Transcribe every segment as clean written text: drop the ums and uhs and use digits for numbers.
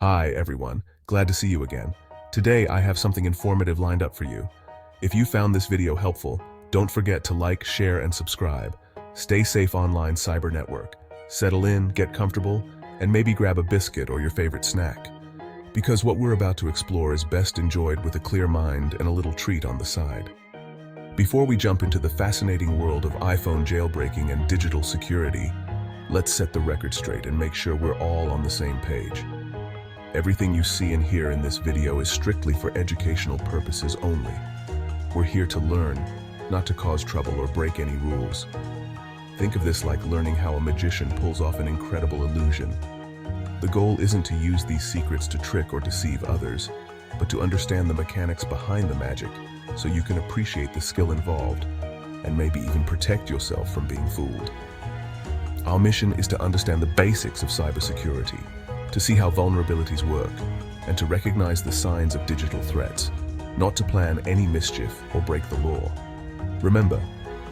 Hi everyone, glad to see you again. Today I have something informative lined up for you. If you found this video helpful, don't forget to like, share, and subscribe. Stay safe online cyber network. Settle in, get comfortable, and maybe grab a biscuit or your favorite snack. Because what we're about to explore is best enjoyed with a clear mind and a little treat on the side. Before we jump into the fascinating world of iPhone jailbreaking and digital security, let's set the record straight and make sure we're all on the same page. Everything you see and hear in this video is strictly for educational purposes only. We're here to learn, not to cause trouble or break any rules. Think of this like learning how a magician pulls off an incredible illusion. The goal isn't to use these secrets to trick or deceive others, but to understand the mechanics behind the magic so you can appreciate the skill involved and maybe even protect yourself from being fooled. Our mission is to understand the basics of cybersecurity, to see how vulnerabilities work, and to recognize the signs of digital threats, not to plan any mischief or break the law. Remember,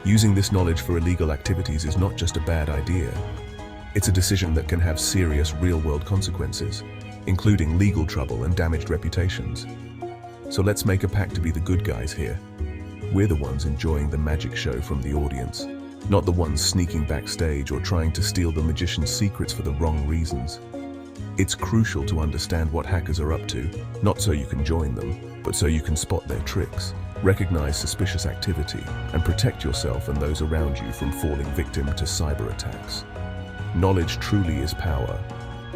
using this knowledge for illegal activities is not just a bad idea. It's a decision that can have serious real-world consequences, including legal trouble and damaged reputations. So let's make a pact to be the good guys here. We're the ones enjoying the magic show from the audience, not the ones sneaking backstage or trying to steal the magician's secrets for the wrong reasons. It's crucial to understand what hackers are up to, not so you can join them, but so you can spot their tricks, recognize suspicious activity, and protect yourself and those around you from falling victim to cyber attacks. Knowledge truly is power,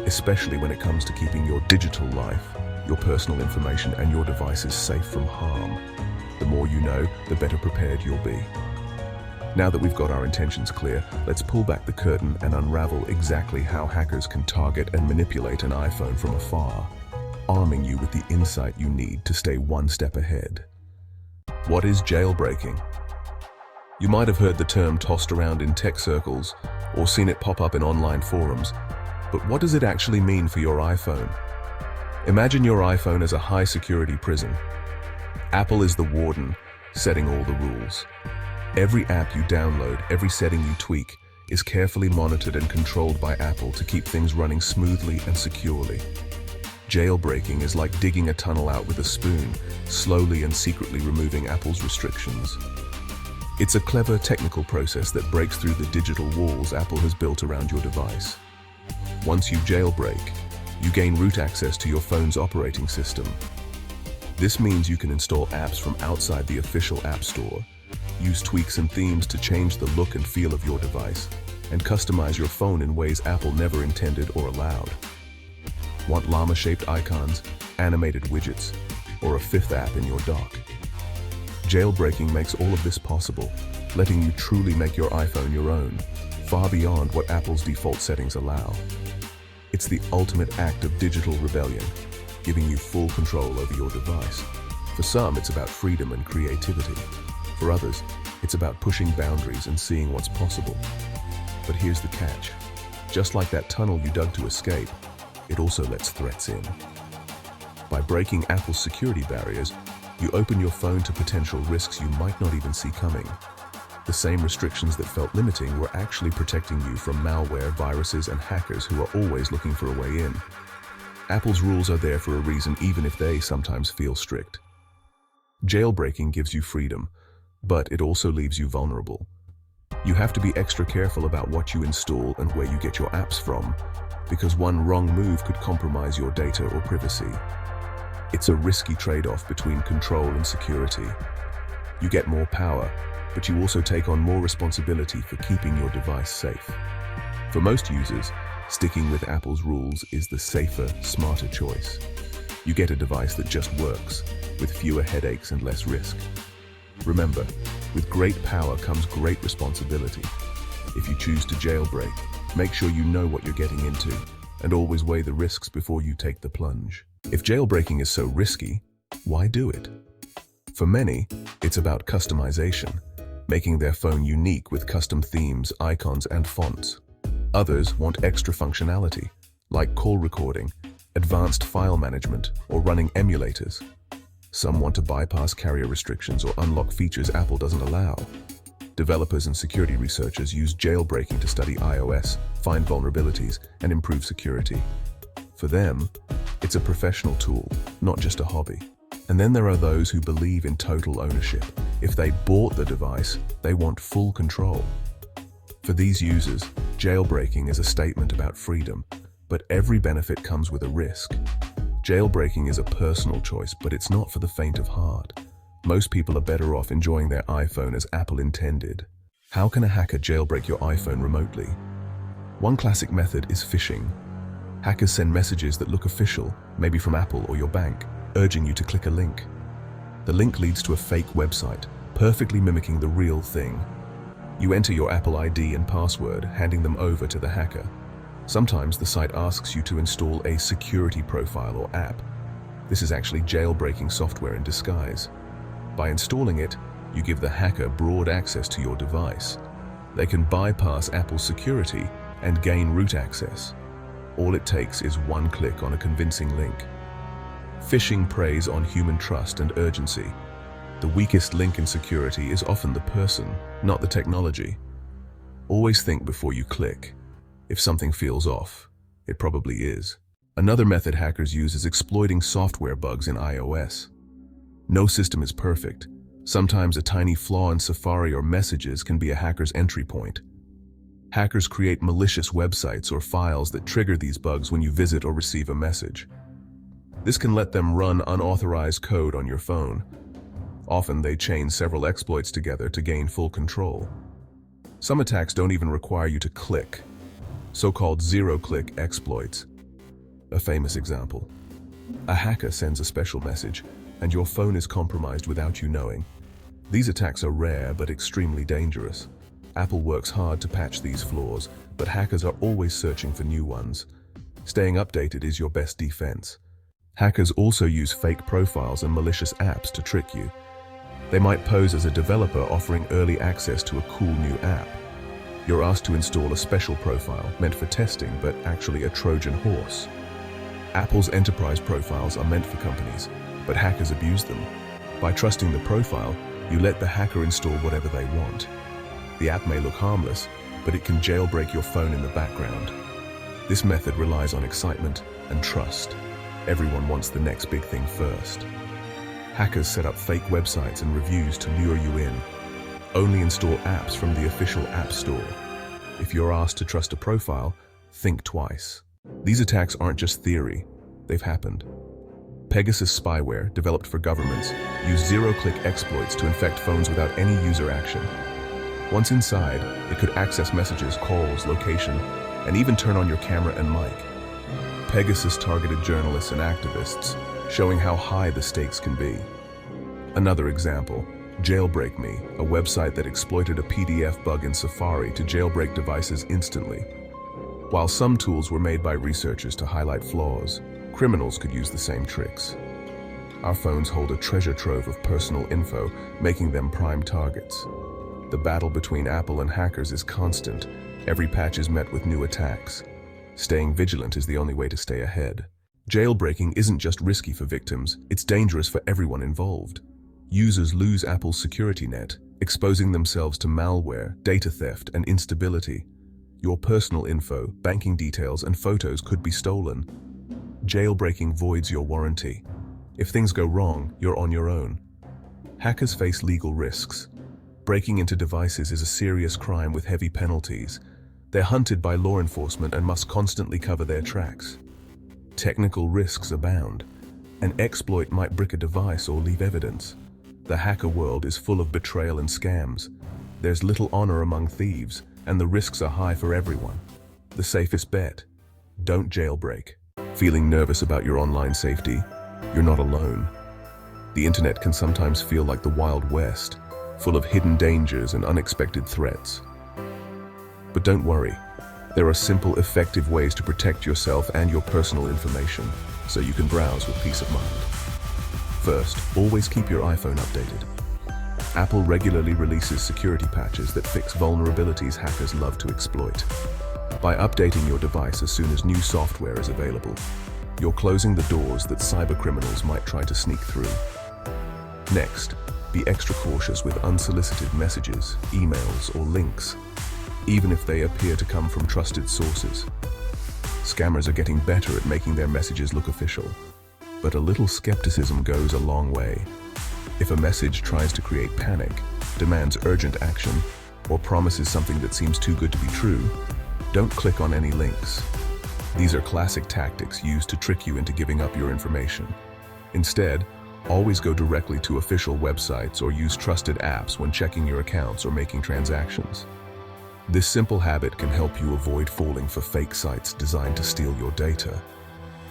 especially when it comes to keeping your digital life, your personal information, and your devices safe from harm. The more you know, the better prepared you'll be. Now that we've got our intentions clear, let's pull back the curtain and unravel exactly how hackers can target and manipulate an iPhone from afar, arming you with the insight you need to stay one step ahead. What is jailbreaking? You might have heard the term tossed around in tech circles or seen it pop up in online forums, but what does it actually mean for your iPhone? Imagine your iPhone as a high-security prison. Apple is the warden, setting all the rules. Every app you download, every setting you tweak, is carefully monitored and controlled by Apple to keep things running smoothly and securely. Jailbreaking is like digging a tunnel out with a spoon, slowly and secretly removing Apple's restrictions. It's a clever technical process that breaks through the digital walls Apple has built around your device. Once you jailbreak, you gain root access to your phone's operating system. This means you can install apps from outside the official App Store, use tweaks and themes to change the look and feel of your device, and customize your phone in ways Apple never intended or allowed. Want llama-shaped icons, animated widgets, or a fifth app in your dock? Jailbreaking makes all of this possible, letting you truly make your iPhone your own, far beyond what Apple's default settings allow. It's the ultimate act of digital rebellion, giving you full control over your device. For some, it's about freedom and creativity. For others, it's about pushing boundaries and seeing what's possible. But here's the catch. Just like that tunnel you dug to escape, it also lets threats in. By breaking Apple's security barriers, you open your phone to potential risks you might not even see coming. The same restrictions that felt limiting were actually protecting you from malware, viruses, and hackers who are always looking for a way in. Apple's rules are there for a reason, even if they sometimes feel strict. Jailbreaking gives you freedom, but it also leaves you vulnerable. You have to be extra careful about what you install and where you get your apps from, because one wrong move could compromise your data or privacy. It's a risky trade-off between control and security. You get more power, but you also take on more responsibility for keeping your device safe. For most users, sticking with Apple's rules is the safer, smarter choice. You get a device that just works, with fewer headaches and less risk. Remember, with great power comes great responsibility. If you choose to jailbreak, make sure you know what you're getting into, and always weigh the risks before you take the plunge. If jailbreaking is so risky, why do it? For many, it's about customization, making their phone unique with custom themes, icons, and fonts. Others want extra functionality, like call recording, advanced file management, or running emulators. Some want to bypass carrier restrictions or unlock features Apple doesn't allow. Developers and security researchers use jailbreaking to study iOS, find vulnerabilities, and improve security. For them, it's a professional tool, not just a hobby. And then there are those who believe in total ownership. If they bought the device, they want full control. For these users, jailbreaking is a statement about freedom, but every benefit comes with a risk. Jailbreaking is a personal choice, but it's not for the faint of heart. Most people are better off enjoying their iPhone as Apple intended. How can a hacker jailbreak your iPhone remotely? One classic method is phishing. Hackers send messages that look official, maybe from Apple or your bank, urging you to click a link. The link leads to a fake website, perfectly mimicking the real thing. You enter your Apple ID and password, handing them over to the hacker. Sometimes the site asks you to install a security profile or app. This is actually jailbreaking software in disguise. By installing it, you give the hacker broad access to your device. They can bypass Apple's security and gain root access. All it takes is one click on a convincing link. Phishing preys on human trust and urgency. The weakest link in security is often the person, not the technology. Always think before you click. If something feels off, it probably is. Another method hackers use is exploiting software bugs in iOS. No system is perfect. Sometimes a tiny flaw in Safari or Messages can be a hacker's entry point. Hackers create malicious websites or files that trigger these bugs when you visit or receive a message. This can let them run unauthorized code on your phone. Often they chain several exploits together to gain full control. Some attacks don't even require you to click, so-called zero-click exploits. A famous example. A hacker sends a special message, and your phone is compromised without you knowing. These attacks are rare but extremely dangerous. Apple works hard to patch these flaws, but hackers are always searching for new ones. Staying updated is your best defense. Hackers also use fake profiles and malicious apps to trick you. They might pose as a developer offering early access to a cool new app. You're asked to install a special profile meant for testing, but actually a Trojan horse. Apple's enterprise profiles are meant for companies, but hackers abuse them. By trusting the profile, you let the hacker install whatever they want. The app may look harmless, but it can jailbreak your phone in the background. This method relies on excitement and trust. Everyone wants the next big thing first. Hackers set up fake websites and reviews to lure you in. Only install apps from the official App Store. If you're asked to trust a profile, think twice. These attacks aren't just theory, they've happened. Pegasus spyware, developed for governments, used zero-click exploits to infect phones without any user action. Once inside, it could access messages, calls, location, and even turn on your camera and mic. Pegasus targeted journalists and activists, showing how high the stakes can be. Another example, Jailbreak Me, a website that exploited a PDF bug in Safari to jailbreak devices instantly. While some tools were made by researchers to highlight flaws, criminals could use the same tricks. Our phones hold a treasure trove of personal info, making them prime targets. The battle between Apple and hackers is constant. Every patch is met with new attacks. Staying vigilant is the only way to stay ahead. Jailbreaking isn't just risky for victims, it's dangerous for everyone involved. Users lose Apple's security net, exposing themselves to malware, data theft, and instability. Your personal info, banking details, and photos could be stolen. Jailbreaking voids your warranty. If things go wrong, you're on your own. Hackers face legal risks. Breaking into devices is a serious crime with heavy penalties. They're hunted by law enforcement and must constantly cover their tracks. Technical risks abound. An exploit might brick a device or leave evidence. The hacker world is full of betrayal and scams. There's little honor among thieves, and the risks are high for everyone. The safest bet: don't jailbreak. Feeling nervous about your online safety? You're not alone. The internet can sometimes feel like the Wild West, full of hidden dangers and unexpected threats. But don't worry, there are simple, effective ways to protect yourself and your personal information, so you can browse with peace of mind. First, always keep your iPhone updated. Apple regularly releases security patches that fix vulnerabilities hackers love to exploit. By updating your device as soon as new software is available, you're closing the doors that cybercriminals might try to sneak through. Next, be extra cautious with unsolicited messages, emails, or links, even if they appear to come from trusted sources. Scammers are getting better at making their messages look official. But a little skepticism goes a long way. If a message tries to create panic, demands urgent action, or promises something that seems too good to be true, don't click on any links. These are classic tactics used to trick you into giving up your information. Instead, always go directly to official websites or use trusted apps when checking your accounts or making transactions. This simple habit can help you avoid falling for fake sites designed to steal your data.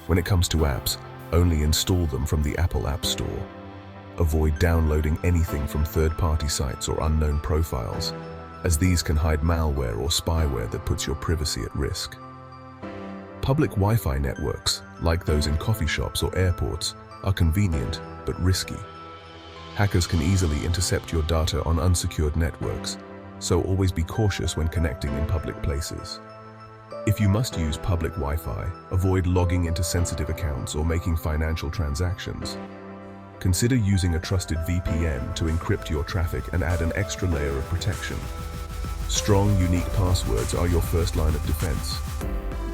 When it comes to apps, only install them from the Apple App Store. Avoid downloading anything from third-party sites or unknown profiles, as these can hide malware or spyware that puts your privacy at risk. Public Wi-Fi networks, like those in coffee shops or airports, are convenient but risky. Hackers can easily intercept your data on unsecured networks, so always be cautious when connecting in public places. If you must use public Wi-Fi, avoid logging into sensitive accounts or making financial transactions. Consider using a trusted VPN to encrypt your traffic and add an extra layer of protection. Strong, unique passwords are your first line of defense.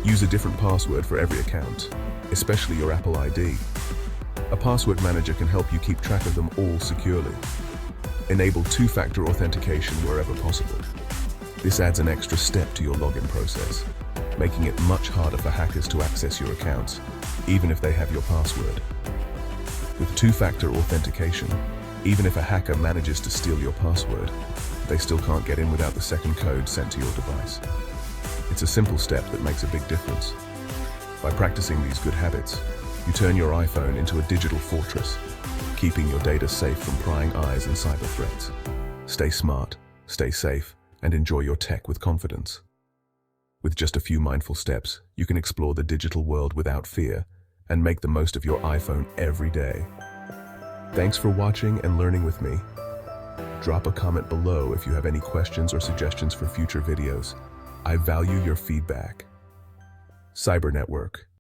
Use a different password for every account, especially your Apple ID. A password manager can help you keep track of them all securely. Enable two-factor authentication wherever possible. This adds an extra step to your login process, making it much harder for hackers to access your accounts, even if they have your password. With two-factor authentication, even if a hacker manages to steal your password, they still can't get in without the second code sent to your device. It's a simple step that makes a big difference. By practicing these good habits, you turn your iPhone into a digital fortress, keeping your data safe from prying eyes and cyber threats. Stay smart, stay safe, and enjoy your tech with confidence. With just a few mindful steps, you can explore the digital world without fear and make the most of your iPhone every day. Thanks for watching and learning with me. Drop a comment below if you have any questions or suggestions for future videos. I value your feedback. Cyber Network.